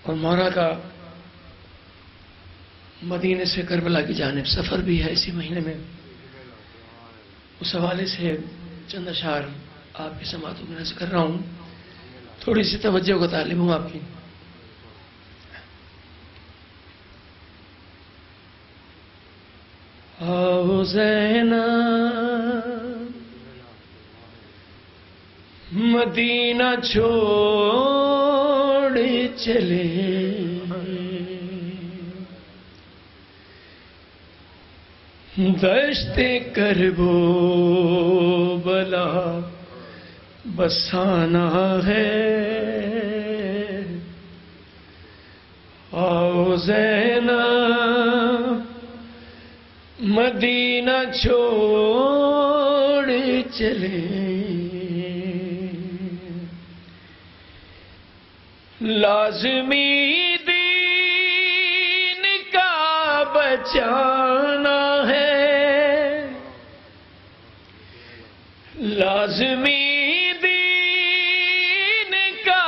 اور مولا کا مدینے سے کربلا کی جانب سفر بھی ہے اسی مہینے میں، اس حوالے سے چند اشعار آپ کی سماعتوں میں نذر کر رہا ہوں، تھوڑی سی توجہ کا طالب ہوں آپ کی۔ آؤ زینب مدینہ چھوڑ چلے، دشت کربو بلا بسانا ہے، آؤ زینب مدینہ چھوڑ چلے، لازمی دین کا بچانا ہے، لازمی دین کا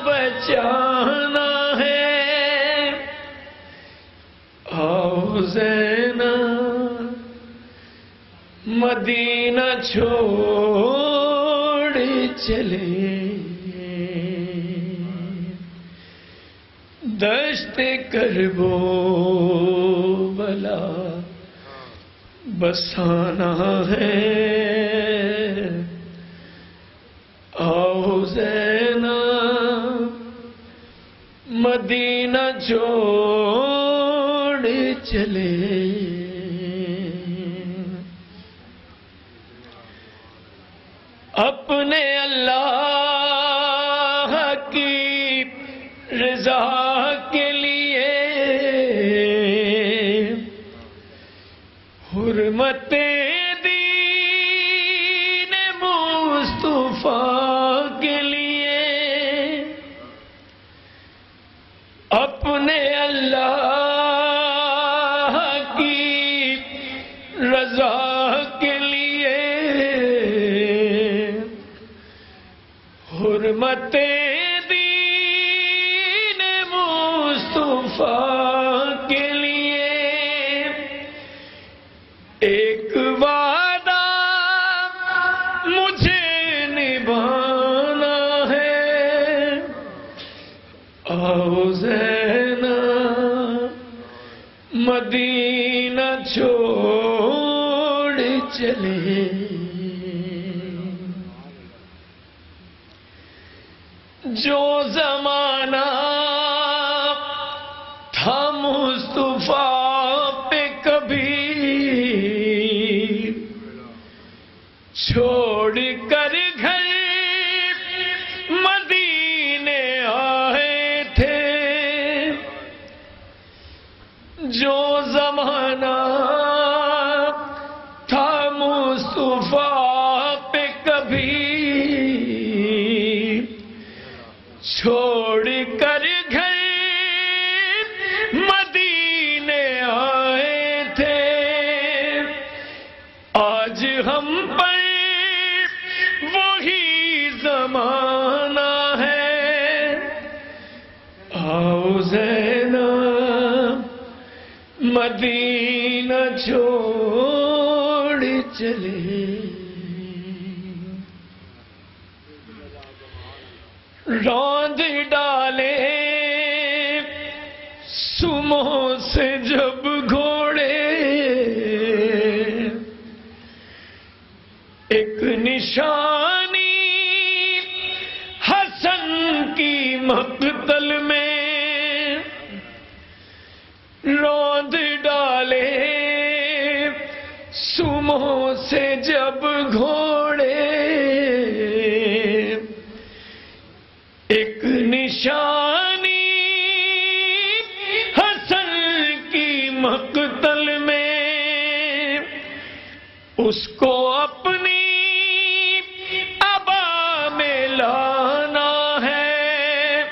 بچانا ہے، آؤ زینب مدینہ چھوڑ چلے، دشت کربو بلا بسانا ہے، آؤ زینب مدینہ چھوڑ چلے، اپنے اللہ کی رضا کے لیے، حرمت دین مصطفیٰ کے لیے، اپنے اللہ کی رضا کے لیے، حرمت دین مصطفیٰ کے لیے، ایک وعدہ مجھے نبھانا ہے، آؤ زینب مدینہ چھوڑ چلے، جو زمانہ تھا مصطفیٰ پہ کبھی چھوڑ کر گھر مدینے آئے تھے، جو زمانہ تھا مصطفیٰ پہ کبھی چھوڑ کر گھر مدینے آئے تھے، آج ہم پر وہی زمانہ ہے، آؤ زینب مدینہ چھوڑ چلے، روند ڈالے سموں سے جب گھوڑے، ایک نشانی حسن کی مقتل میں، روند ڈالے سموں سے جب گھوڑے، ایک نشانی حسن کی مقتل میں، اس کو اپنی ابا میں لانا ہے،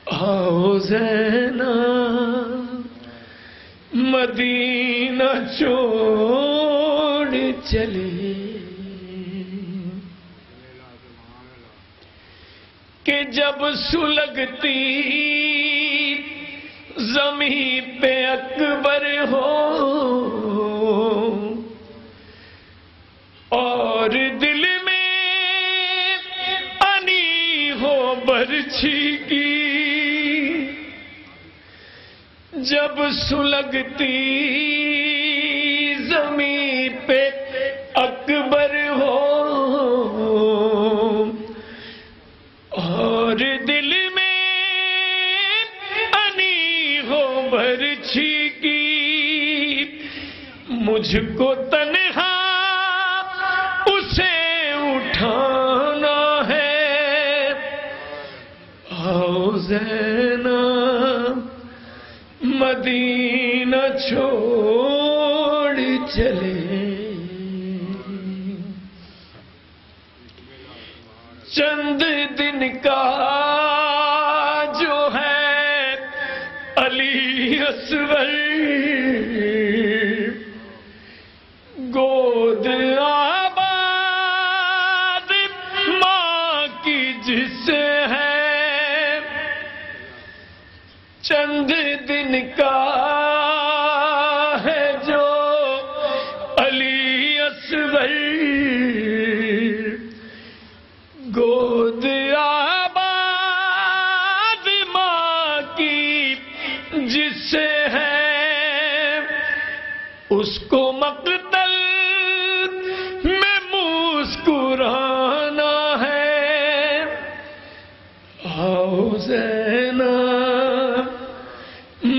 آؤ زینب مدینہ چھوڑ چلے، کہ جب سلگتی زمین پہ اکبر ہو اور دل میں انی ہو برچھی کی، جب سلگتی زمین پہ اکبر ہو اور دل میں انی ہو برچھی کی، مجھ کو تنہا اسے اٹھانا ہے، آؤ زینب مدینہ چھوڑ چلے، چند دن کا جو ہے علی اصغر گود آباد ماں کی جس سے ہے، چند دن کا ہے جو علی اصغر گود آباد ماں کی جس سے ہے، اس کو مقتل میں مسکرانا ہے، آؤ زینب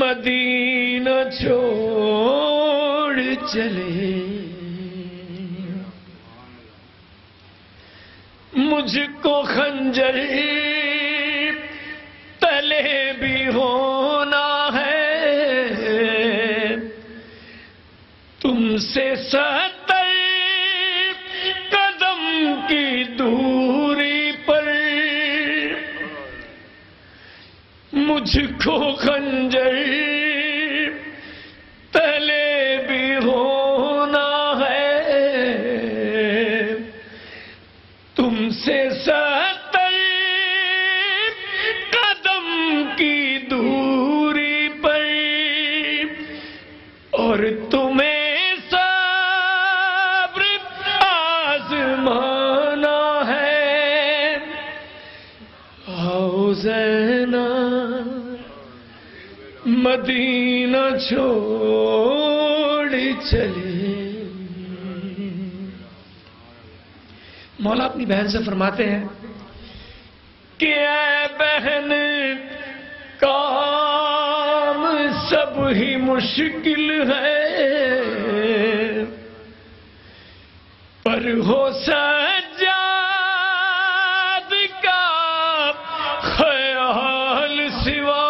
مدینہ چھوڑ چلے، مجھ کو خنجر تلے بھی ہونا ہے، تم سے 70 قدم کی دوری پر، مجھ کو خنجر تلے بھی ہونا ہے، تم سے 70 قدم کی دوری پر، اور تمہیں صبر آزمانا ہے، آؤ زینب مدینہ چھوڑ چلے۔ مولا اپنی بہن سے فرماتے ہیں کہ اے بہن کام سب ہی مشکل ہے، پر ہو سجاد کا خیال سوا،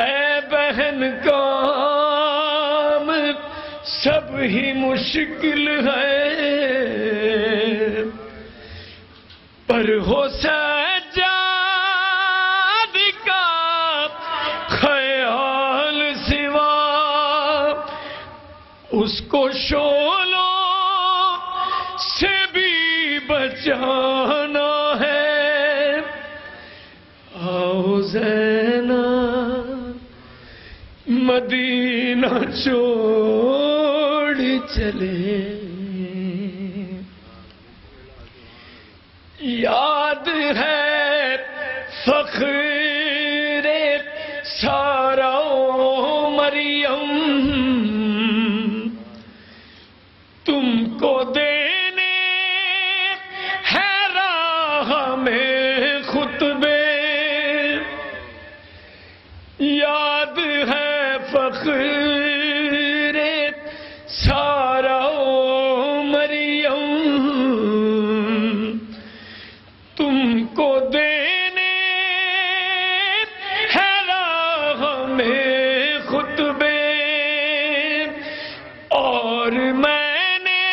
اے بہن کام سب ہی مشکل ہے، پر ہو سجاد کا خیال سوا، اس کو شعلوں سے بھی بچانا ہے، آؤ زینب مدینہ چھوڑ چلے، یاد ہے فخر سارا مریم تم کو دینے ہے راہ میں خطبے، یاد ہے فخر سارا مریم تم کو دینے ہے راہ میں خطبے، اور میں نے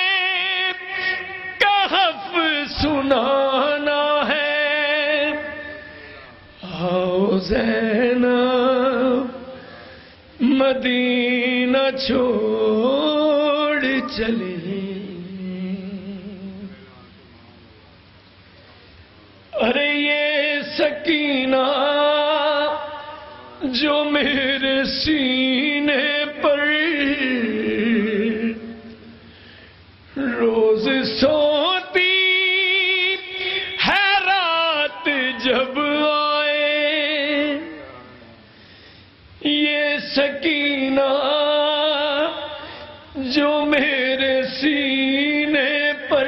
کہف سنانا ہے، آؤ زینب مدینہ چھوڑ چلے، ارے یہ سکینہ جو میرے سینے پر روز سوتی ہے رات جب آئے، یہ سکینہ جو میرے سینے پر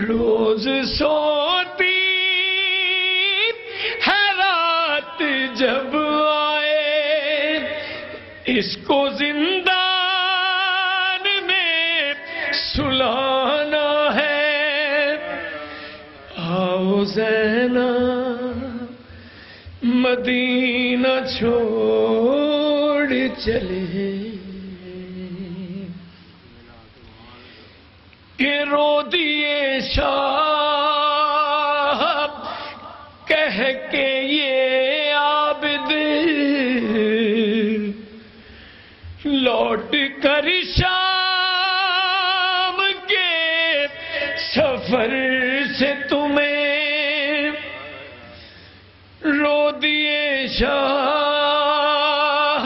روز سوتی ہے رات جب آئے، اس کو زندان میں سلانا ہے۔ آؤ زینب مدینہ چھوڑ چلے، کہ رو دیے شاہ کہہ کے یہ عابد، لوٹ کر شام کے سفر سے تمہیں، رو دیے شاہ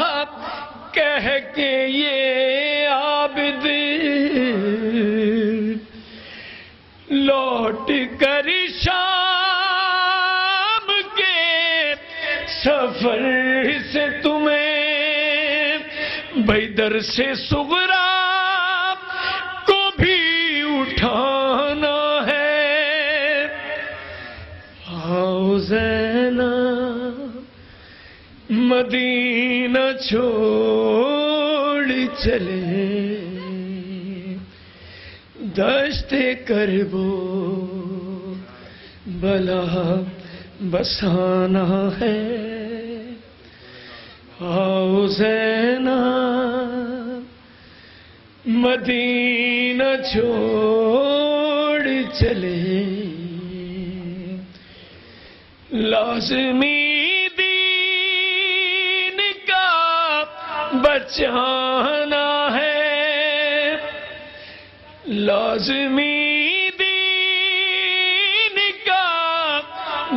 کہہ کے یہ عابد، لوٹ کر شام کے سفر سے تمہیں، بیدر سے صغرا کو بھی اٹھانا ہے۔ آؤ زینب مدینہ چھوڑ چلے، دشت کربو بلا بسانا ہے۔ آؤ زینب مدینہ چھوڑ چلے، لازمی دین کا بچانا ہے، لازمی دین کا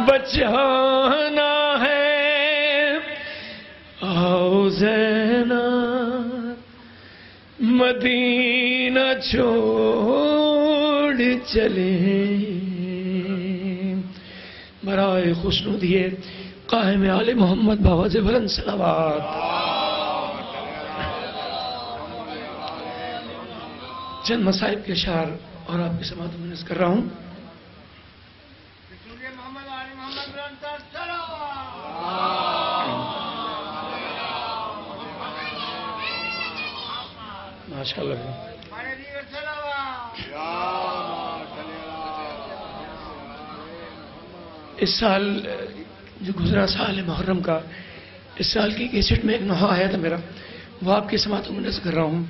بچانا ہے۔ آؤ زینب مدینہ چھوڑ چلے، برائے خوشنودیے قائم آل محمد بآواز بلند صلوات۔ چند مصائب کے اشعار اور آپ کی سماعت میں نذر کر رہا ہوں۔ ماشاء اللہ۔ اس سال جو گزرا سال ہے محرم کا، اس سال کی کیسٹ میں ایک نوحہ آیا تھا میرا، وہ آپ کی سماعتوں میں نذر کر رہا ہوں۔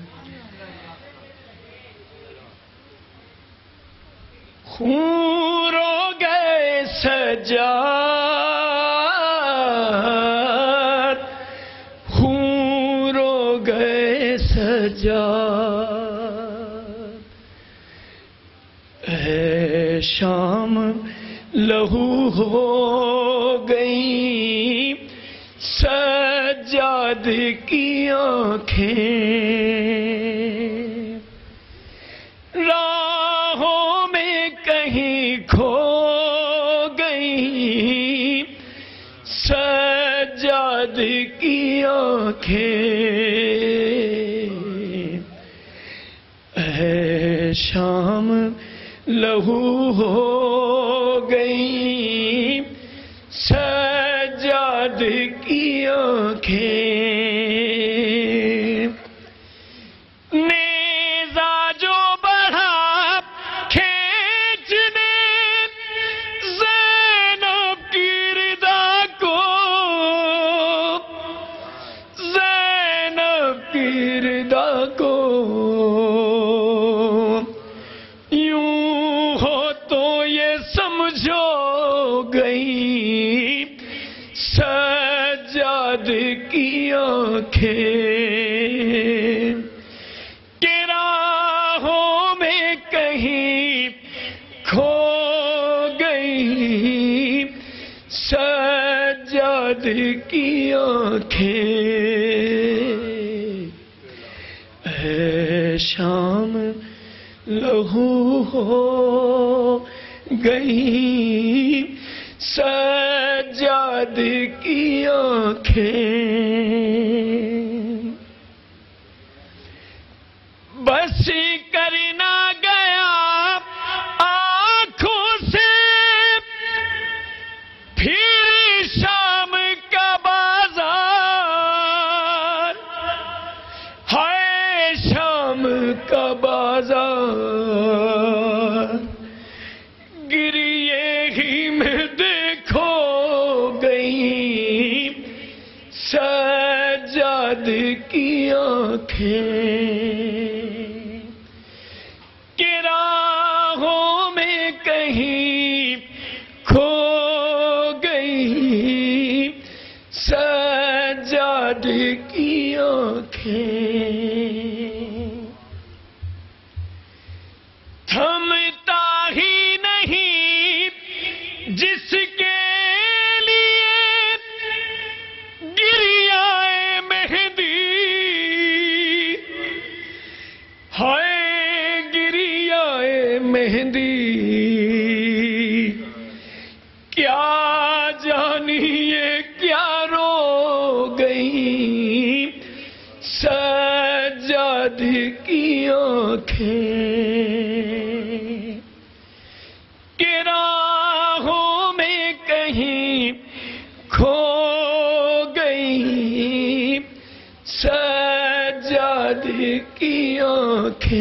خون رو گئے سجاد، خون رو گئے سجاد، اے شام لہو ہو گئی سجاد کی آنکھیں، راہوں میں کہیں کھو گئی سجاد کی آنکھیں، اے شام لہو ہو گئی سجاد کی آنکھیں، نیزہ جو بڑھا کھینچنے زینب کی ردا کو، زینب کی ردا کو، سمجھو گئی سجاد کی آنکھیں، کہ راہوں میں کہیں کھو گئی سجاد کی آنکھیں، اے شام لہو ہو گئی سجاد کی آنکھیں، بس کرنا گیا آنکھوں سے پھر شام کا بازار، ہائے شام کا بازار، گریے ہی میں دیکھو گئی سجاد کی آنکھیں، کہ راہوں میں کہیں کھو گئی سجاد کی آنکھیں، تھمتا ہی نہیں جس کے لیے گریائے مہندی، ہائے گریائے مہندی، کیا جانیے کیا رو گئی سجاد کی آنکھیں، کہ راہوں میں کہیں کھو گئی سجاد کی آنکھیں،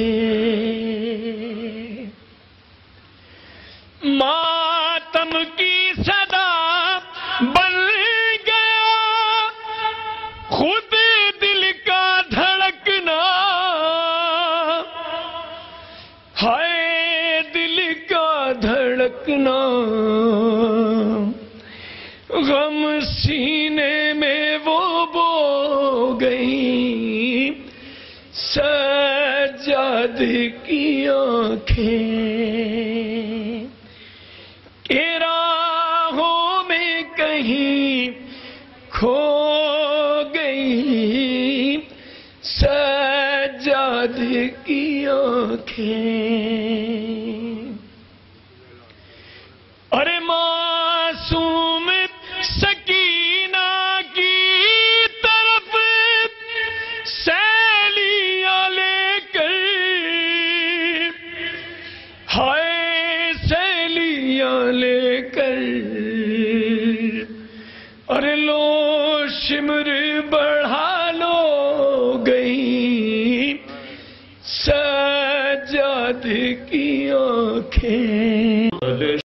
ماتم کی صدا بن گیا خود دل کا دھڑکنا، ہائے دل کا دھڑکنا، غم سینے میں وہ بو گئی سجاد کی آنکھیں، کہ راہوں میں کہیں کھو گئی سجاد کی آنکھیں، ارے معصوم سکینہ کی طرف سیلیاں لے کر، ہائے سیلیاں لے کر، ارے لو شمر بڑھا لو گئی سجاد کی آنکھیں،